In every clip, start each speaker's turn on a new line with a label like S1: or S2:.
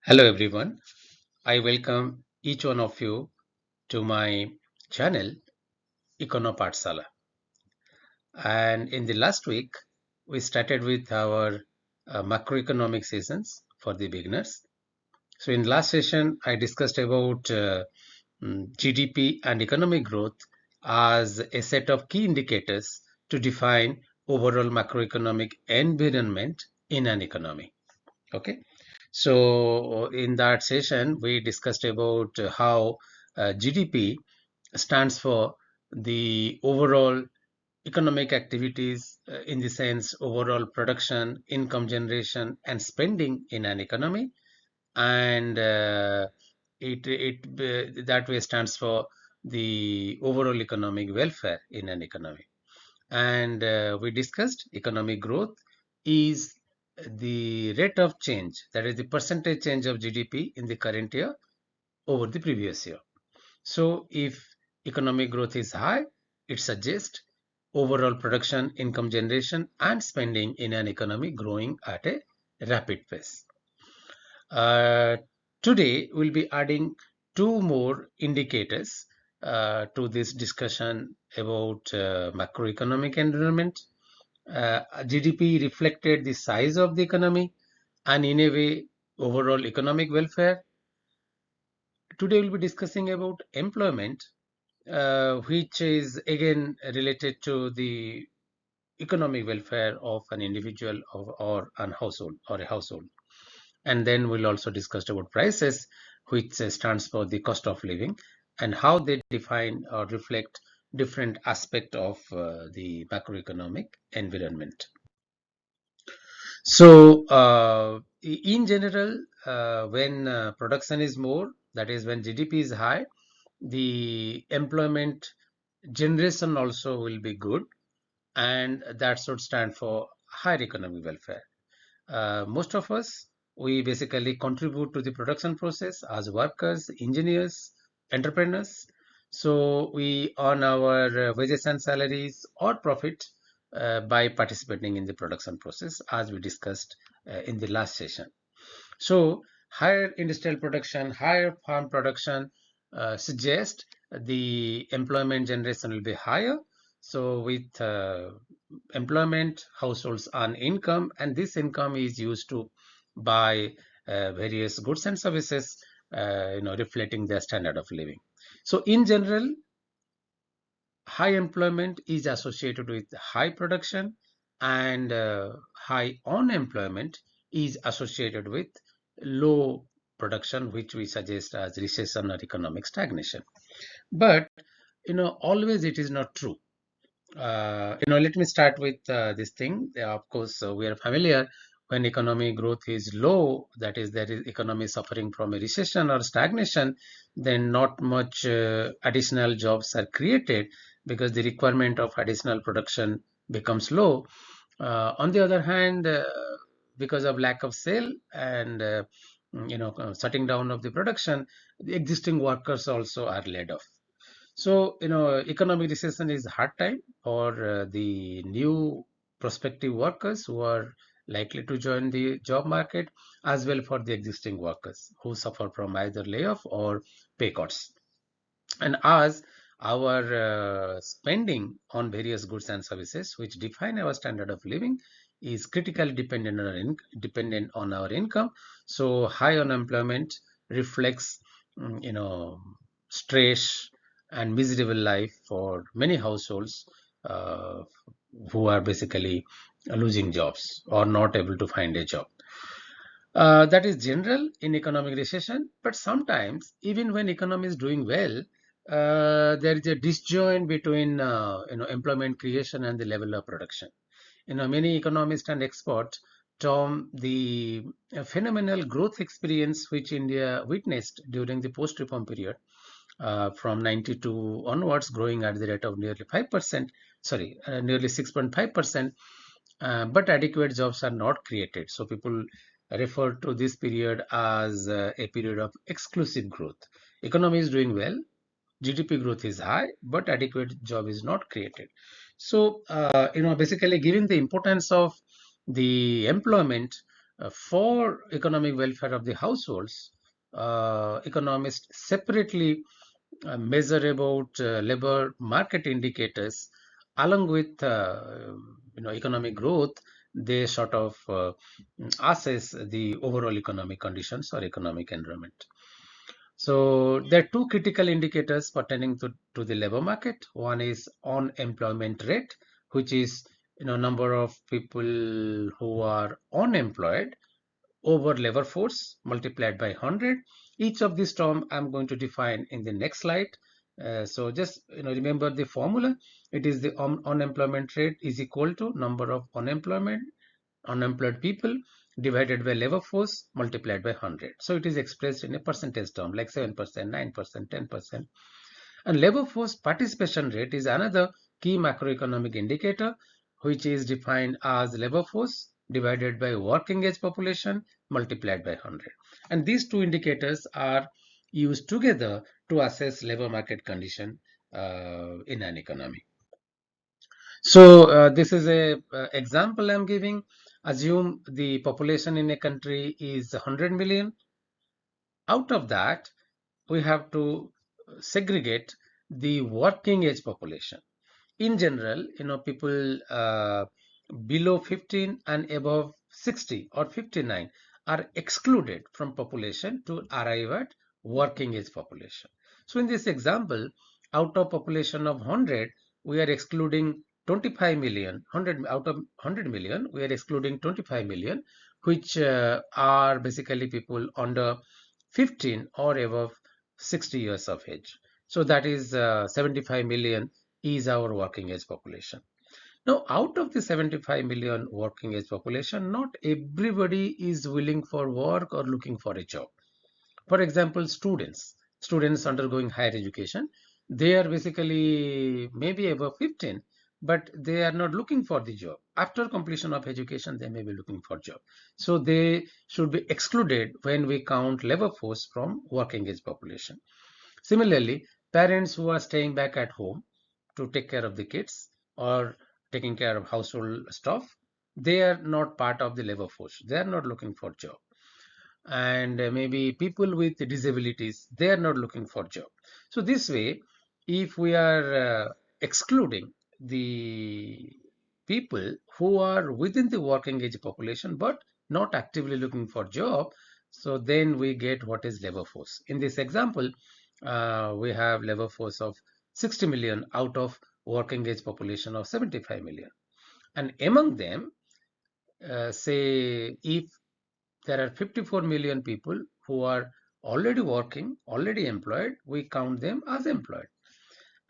S1: Hello everyone. I welcome each one of you to my channel Econopatsala. And in the last week, we started with our macroeconomic sessions for the beginners. So in last session, I discussed about GDP and economic growth as a set of key indicators to define overall macroeconomic environment in an economy. Okay. So in that session, we discussed about how GDP stands for the overall economic activities in the sense overall production, income generation, and spending in an economy, and it that way stands for the overall economic welfare in an economy. And we discussed economic growth is the rate of change, that is the percentage change of GDP in the current year over the previous year. So if economic growth is high, it suggests overall production, income generation, and spending in an economy growing at a rapid pace. Uh, Today, we'll be adding two more indicators to this discussion about macroeconomic environment. GDP reflected the size of the economy and in a way overall economic welfare. Today we'll be discussing about employment, which is again related to the economic welfare of an individual or an household or a household. And then we'll also discuss about prices, which stands for the cost of living and how they define or reflect different aspect of the macroeconomic environment. So, in general, when production is more, that is when GDP is high, the employment generation also will be good, and that should stand for higher economic welfare. Most of us, we basically contribute to the production process as workers, engineers, entrepreneurs. So we earn our wages and salaries or profit by participating in the production process, as we discussed in the last session. So higher industrial production, higher farm production suggest the employment generation will be higher. So with employment, households earn income, and this income is used to buy various goods and services, reflecting their standard of living. So in general, high employment is associated with high production, and high unemployment is associated with low production, which we suggest as recession or economic stagnation. But always it is not true. Let me start with this thing. Of course, we are familiar when economic growth is low, that is, there is economy suffering from a recession or stagnation, then not much additional jobs are created because the requirement of additional production becomes low. On the other hand, because of lack of sale and shutting down of the production, the existing workers also are laid off. So, economic recession is hard time for the new prospective workers who are likely to join the job market, as well for the existing workers who suffer from either layoff or pay cuts. And as our spending on various goods and services, which define our standard of living, is critically dependent on our income. So high unemployment reflects, stress and miserable life for many households uh, who are basically losing jobs or not able to find a job. That is general in economic recession, but sometimes even when economy is doing well, there is a disjoint between employment creation and the level of production. Many economists and experts term the phenomenal growth experience which India witnessed during the post-reform period, from 92 onwards, growing at the rate of nearly 5%, nearly 6.5%, but adequate jobs are not created. So people refer to this period as a period of exclusive growth. Economy is doing well, GDP growth is high, but adequate job is not created. So, basically, given the importance of the employment, For economic welfare of the households, economists separately measure about labor market indicators along with economic growth. They sort of assess the overall economic conditions or economic environment. So there are two critical indicators pertaining to the labor market. One is unemployment rate, which is number of people who are unemployed over labor force multiplied by 100. Each of these term I'm going to define in the next slide. So just remember the formula. It is the unemployment rate is equal to number of unemployed people divided by labor force multiplied by 100. So it is expressed in a percentage term like 7%, 9%, 10%. And labor force participation rate is another key macroeconomic indicator, which is defined as labor force divided by working age population multiplied by 100. And these two indicators are used together to assess labor market condition in an economy. So this is a example I'm giving. Assume the population in a country is 100 million. Out of that, we have to segregate the working age population. In general, people below 15 and above 60 or 59 are excluded from population to arrive at working age population. So in this example, out of population of 100, we are excluding 25 million. 100 out of 100 million, we are excluding 25 million, which are basically people under 15 or above 60 years of age. So that is 75 million is our working age population. Now, out of the 75 million working age population, not everybody is willing for work or looking for a job. For example, students undergoing higher education, they are basically maybe above 15, but they are not looking for the job. After completion of education, they may be looking for job. So they should be excluded when we count labor force from working age population. Similarly, parents who are staying back at home to take care of the kids or taking care of household stuff, they are not part of the labor force. They are not looking for job. And maybe people with disabilities, they are not looking for job. So this way, if we are excluding the people who are within the working age population but not actively looking for job, so then we get what is labor force. In this example, we have labor force of 60 million out of working age population of 75 million. And among them, say if there are 54 million people who are already working, already employed, we count them as employed.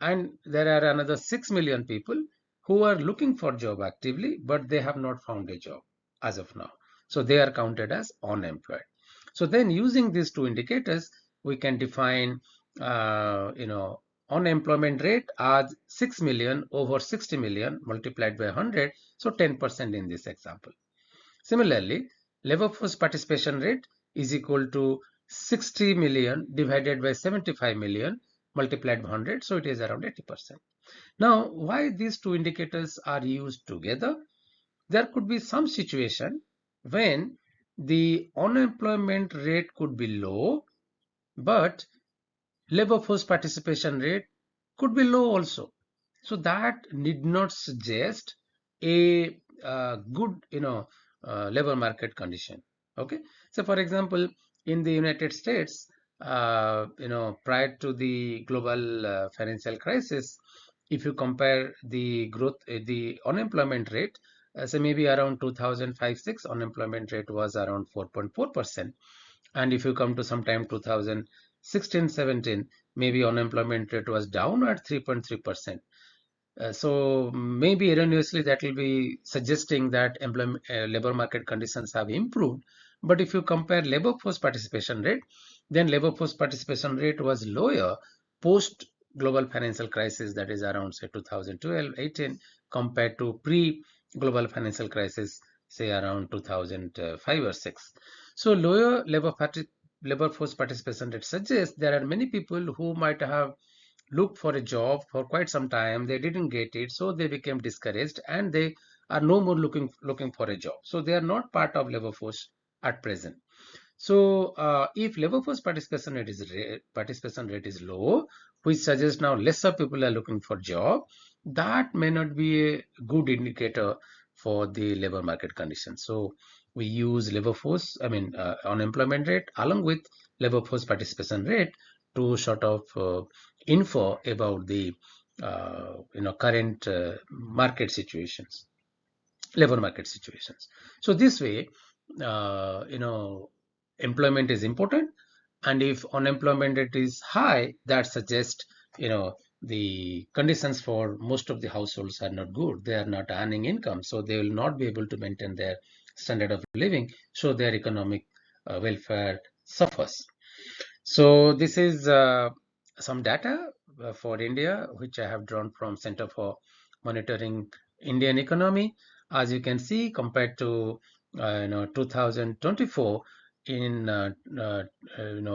S1: And there are another 6 million people who are looking for job actively, but they have not found a job as of now. So they are counted as unemployed. So then using these two indicators, we can define, unemployment rate as 6 million over 60 million multiplied by 100. So 10% in this example. Similarly, labor force participation rate is equal to 60 million divided by 75 million multiplied by 100. So it is around 80%. Now, why these two indicators are used together? There could be some situation when the unemployment rate could be low, but labor force participation rate could be low also. So that need not suggest a good, labor market condition. Okay. So for example, in the United States, prior to the global financial crisis, if you compare the growth, the unemployment rate, so maybe around 2005-6, unemployment rate was around 4.4%. And if you come to sometime 2016-17, maybe unemployment rate was down at 3.3%. So maybe erroneously that will be suggesting that labor market conditions have improved. But if you compare labor force participation rate, then labor force participation rate was lower post global financial crisis, that is around say 2012-18, compared to pre-global financial crisis, say around 2005 or 6. So lower labor force participation rate suggests there are many people who might have looked for a job for quite some time, they didn't get it, so they became discouraged and they are no more looking for a job, so they are not part of labor force at present. So if labor force participation rate is low, which suggests now lesser people are looking for job, that may not be a good indicator for the labor market conditions. So we use labor force, unemployment rate along with labor force participation rate to sort of info about the current market situations, labor market situations. So this way, employment is important, and if unemployment rate is high, that suggests the conditions for most of the households are not good. They are not earning income, so they will not be able to maintain their standard of living. So their economic welfare suffers. So this is some data for India, which I have drawn from Center for Monitoring Indian Economy. As you can see, compared to 2024, in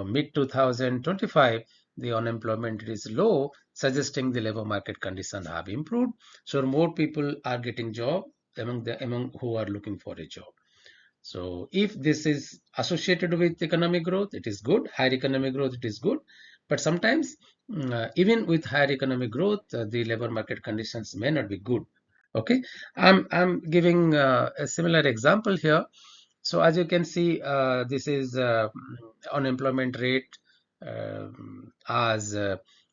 S1: mid 2025, the unemployment is low, suggesting the labor market conditions have improved. So more people are getting job among who are looking for a job. So if this is associated with economic growth, it is good. Higher economic growth, it is good. But sometimes, even with higher economic growth, the labor market conditions may not be good. Okay, I'm giving a similar example here. So as you can see, this is unemployment rate as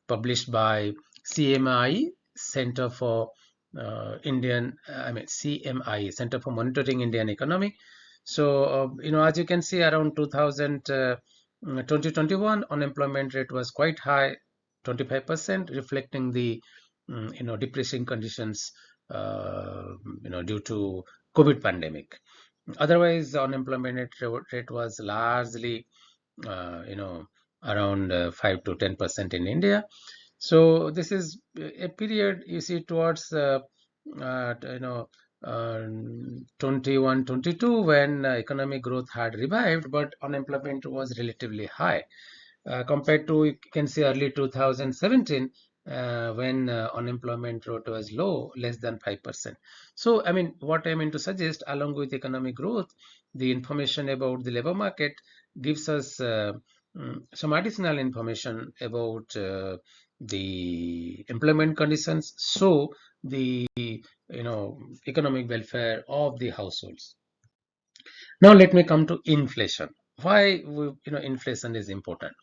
S1: published by CMI, Center for CMI, Center for Monitoring Indian Economy. So, as you can see, around 2021, unemployment rate was quite high, 25%, reflecting the, depressing conditions, due to COVID pandemic. Otherwise, the unemployment rate was largely, around 5 to 10% in India. So this is a period you see towards uh, you know 21 22 when economic growth had revived, but unemployment was relatively high compared to, you can see, early 2017 when unemployment rate was low, less than 5%. So I mean, what I mean to suggest, along with economic growth, the information about the labor market gives us some additional information about the employment conditions, so the economic welfare of the households. Now let me come to inflation. Why inflation is important?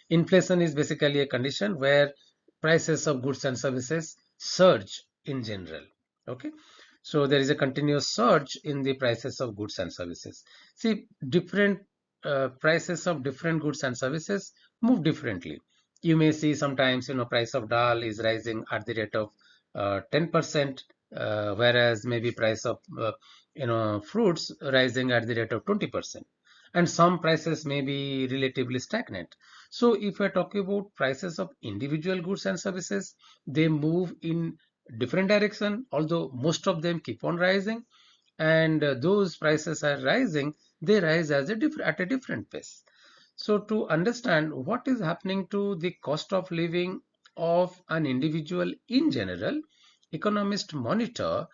S1: Inflation is basically a condition where prices of goods and services surge in general. Okay, so there is a continuous surge in the prices of goods and services. See, different prices of different goods and services move differently. You may see sometimes price of dal is rising at the rate of 10%, whereas maybe price of fruits rising at the rate of 20%, and some prices may be relatively stagnant. So if we're talking about prices of individual goods and services, they move in different direction, although most of them keep on rising. And those prices are rising, they rise at a different pace. So to understand what is happening to the cost of living of an individual in general, economists monitor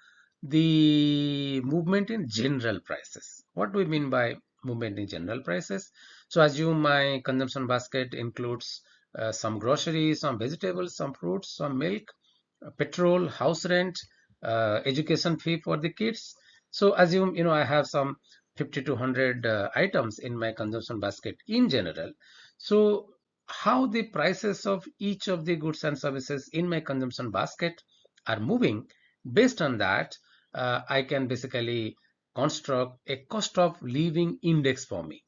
S1: the movement in general prices. What do we mean by movement in general prices? So assume my consumption basket includes some groceries, some vegetables, some fruits, some milk, petrol, house rent, education fee for the kids. So assume I have some 50 to 100 items in my consumption basket in general. So how the prices of each of the goods and services in my consumption basket are moving, based on that, I can basically construct a cost of living index for me.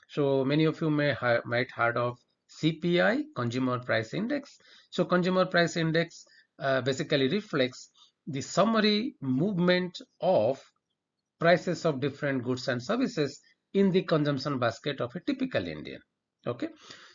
S1: So many of you might heard of CPI, Consumer Price Index. So Consumer Price Index basically reflects the summary movement of prices of different goods and services in the consumption basket of a typical Indian. Okay,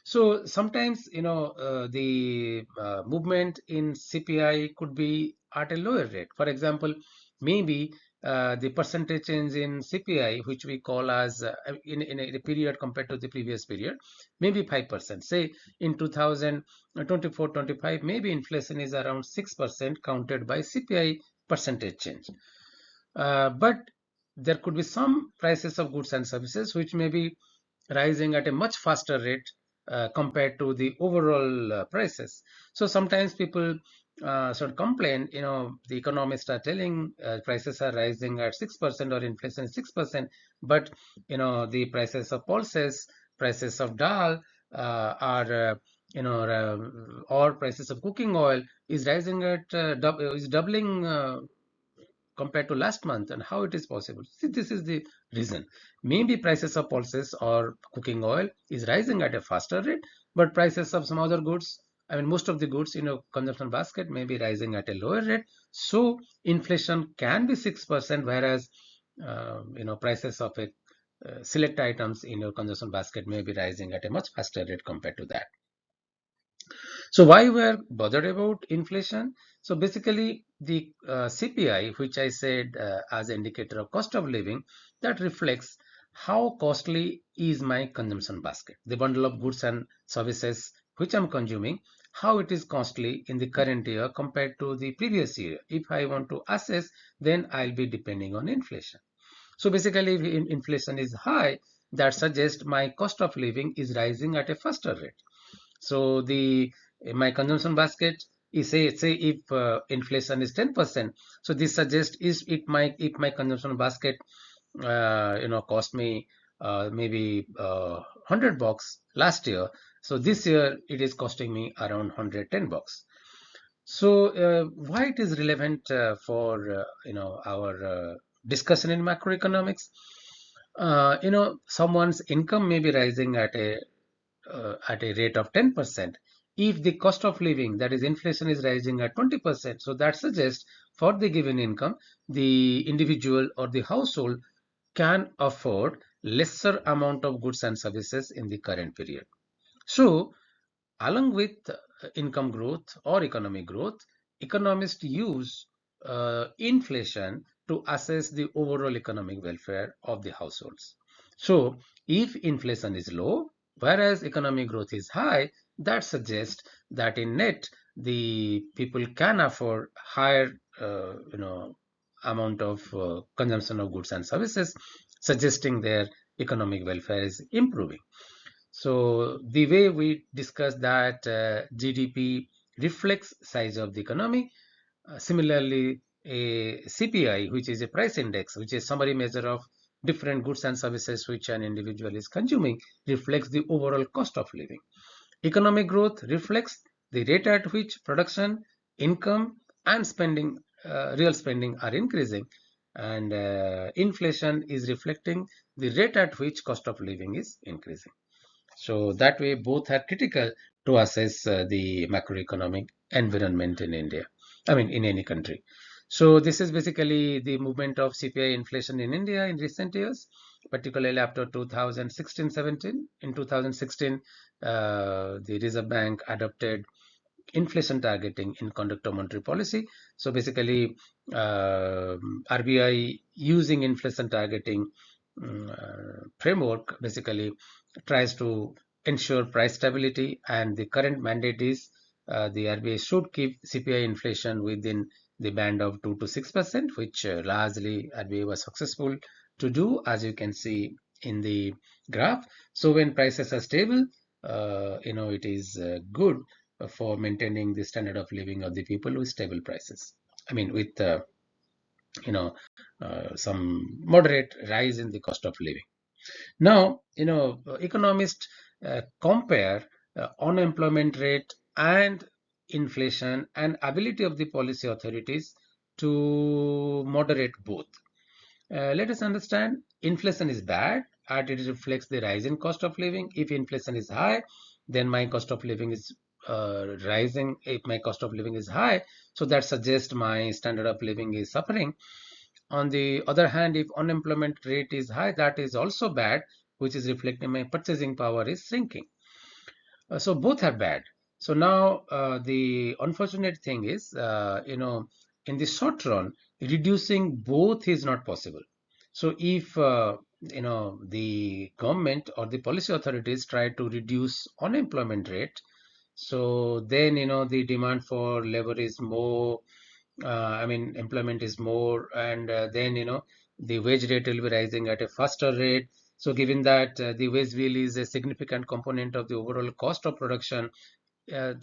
S1: so sometimes the movement in CPI could be at a lower rate. For example, maybe the percentage change in CPI, which we call as in a period compared to the previous period, maybe 5%. Say in 2024-25, maybe inflation is around 6% counted by CPI percentage change. But there could be some prices of goods and services which may be rising at a much faster rate compared to the overall prices. So sometimes people sort of complain, the economists are telling prices are rising at 6% or inflation is 6%, but the prices of pulses, prices of dal are or prices of cooking oil is rising at is doubling compared to last month. And how it is possible? See, this is the reason. Maybe prices of pulses or cooking oil is rising at a faster rate, but prices of some other goods, I mean most of the goods in a consumption basket may be rising at a lower rate. So inflation can be 6%, whereas prices of a select items in your consumption basket may be rising at a much faster rate compared to that. So why we're bothered about inflation? So basically the CPI, which I said as an indicator of cost of living, that reflects how costly is my consumption basket, the bundle of goods and services which I'm consuming, how it is costly in the current year compared to the previous year. If I want to assess, then I'll be depending on inflation. So basically, if inflation is high, that suggests my cost of living is rising at a faster rate. So the my consumption basket is say if inflation is 10%, so this suggests is it my if my consumption basket cost me maybe $100 last year, so this year it is costing me around $110. So why it is relevant for our discussion in macroeconomics? Someone's income may be rising at a rate of 10%. If the cost of living, that is inflation, is rising at 20%, so that suggests for the given income, the individual or the household can afford lesser amount of goods and services in the current period. So along with income growth or economic growth, economists use inflation to assess the overall economic welfare of the households. So, if inflation is low, whereas economic growth is high, that suggests that in net, the people can afford higher, amount of consumption of goods and services, suggesting their economic welfare is improving. So the way we discuss that GDP reflects size of the economy. Similarly, a CPI, which is a price index, which is summary measure of different goods and services which an individual is consuming, reflects the overall cost of living. Economic growth reflects the rate at which production, income, and spending, real spending are increasing, and inflation is reflecting the rate at which cost of living is increasing. So that way, both are critical to assess the macroeconomic environment in India. I mean, in any country. So this is basically the movement of CPI inflation in India in recent years, particularly after 2016-17. In 2016, the Reserve Bank adopted inflation targeting in conduct of monetary policy. So basically, RBI using inflation targeting framework basically tries to ensure price stability, and the current mandate is the RBI should keep CPI inflation within the band of 2 to 6%, which largely RBI was successful to do, as you can see in the graph. So when prices are stable, it is good for maintaining the standard of living of the people with stable prices. I mean, with some moderate rise in the cost of living. Now, economists compare unemployment rate and inflation and ability of the policy authorities to moderate both. Let us understand inflation is bad and it reflects the rise in cost of living. If inflation is high, then my cost of living is rising. If my cost of living is high, so that suggests my standard of living is suffering. On the other hand, if unemployment rate is high, that is also bad, which is reflecting my purchasing power is shrinking. So both are bad. So now the unfortunate thing is, in the short run, reducing both is not possible. So if the government or the policy authorities try to reduce unemployment rate, so then the demand for labor is more. I mean, employment is more, and then the wage rate will be rising at a faster rate. So given that the wage bill is a significant component of the overall cost of production,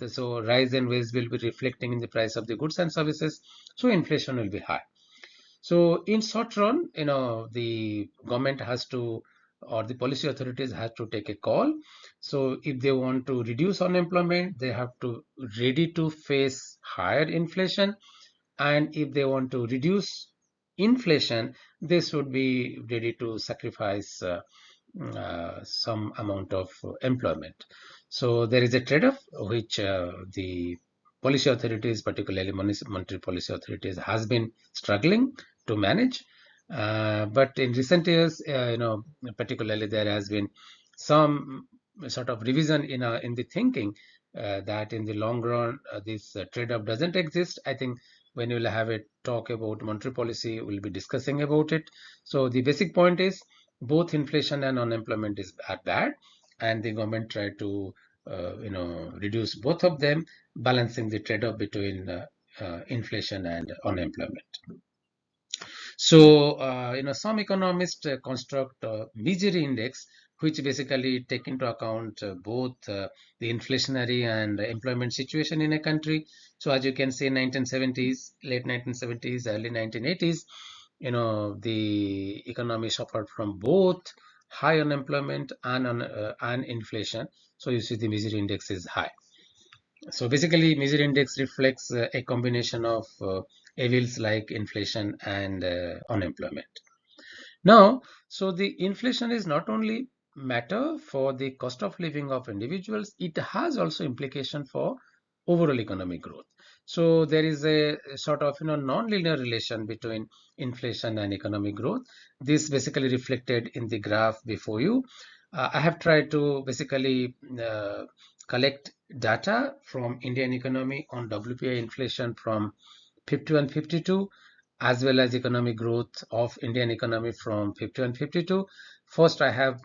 S1: so rise in wage will be reflecting in the price of the goods and services, so inflation will be high. So in short run, the government has to, or the policy authorities have to take a call. So if they want to reduce unemployment, they have to ready to face higher inflation. And if they want to reduce inflation, they should be ready to sacrifice some amount of employment. So there is a trade-off which the policy authorities, particularly monetary policy authorities, has been struggling to manage. But in recent years, particularly there has been some sort of revision in the thinking that in the long run this trade-off doesn't exist. I think when we'll have a talk about monetary policy, we'll be discussing about it. So the basic point is both inflation and unemployment are bad, and the government try to reduce both of them, balancing the trade-off between inflation and unemployment. So, some economists construct misery index, which basically take into account both the inflationary and employment situation in a country. So, as you can see, in 1970s, late 1970s, early 1980s, the economy suffered from both high unemployment and inflation. So, you see the misery index is high. So basically, misery index reflects a combination of evils like inflation and unemployment. Now, so the inflation is not only matter for the cost of living of individuals, it has also implication for overall economic growth. So there is a sort of non-linear relation between inflation and economic growth. This basically reflected in the graph before you. I have tried to basically collect data from Indian economy on WPI inflation from 51-52, as well as economic growth of Indian economy from 51-52. First, I have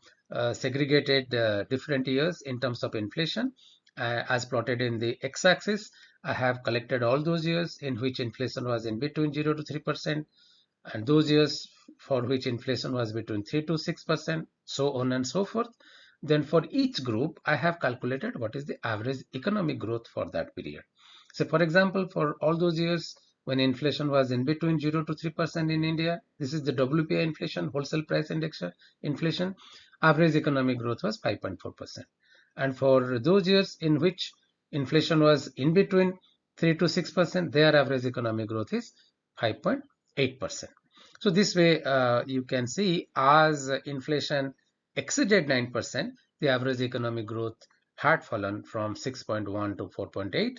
S1: segregated different years in terms of inflation as plotted in the x-axis. I have collected all those years in which inflation was in between 0 to 3%, and those years for which inflation was between 3 to 6%, so on and so forth. Then for each group, I have calculated what is the average economic growth for that period. So for example, for all those years when inflation was in between 0 to 3% in India, this is the WPI inflation, wholesale price index inflation, average economic growth was 5.4%. And for those years in which inflation was in between 3 to 6%, their average economic growth is 5.8%. So this way, you can see as inflation exceeded 9%, the average economic growth had fallen from 6.1 to 4.8.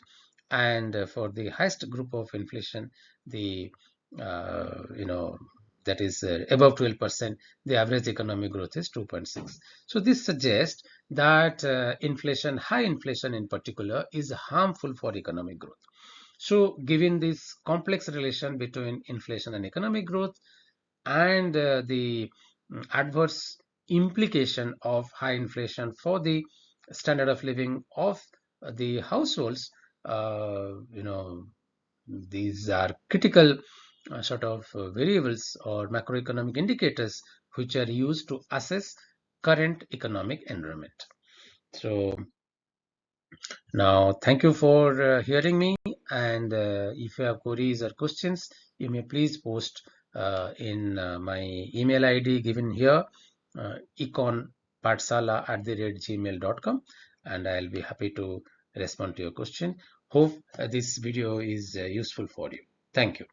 S1: And for the highest group of inflation, the that is above 12%, the average economic growth is 2.6. So this suggests that high inflation in particular, is harmful for economic growth. So given this complex relation between inflation and economic growth, and the adverse implication of high inflation for the standard of living of the households, these are critical sort of variables or macroeconomic indicators which are used to assess current economic environment. So now, thank you for hearing me. And if you have queries or questions, you may please post in my email ID given here, econpatsala@gmail.com, and I'll be happy to respond to your question. Hope this video is useful for you. Thank you.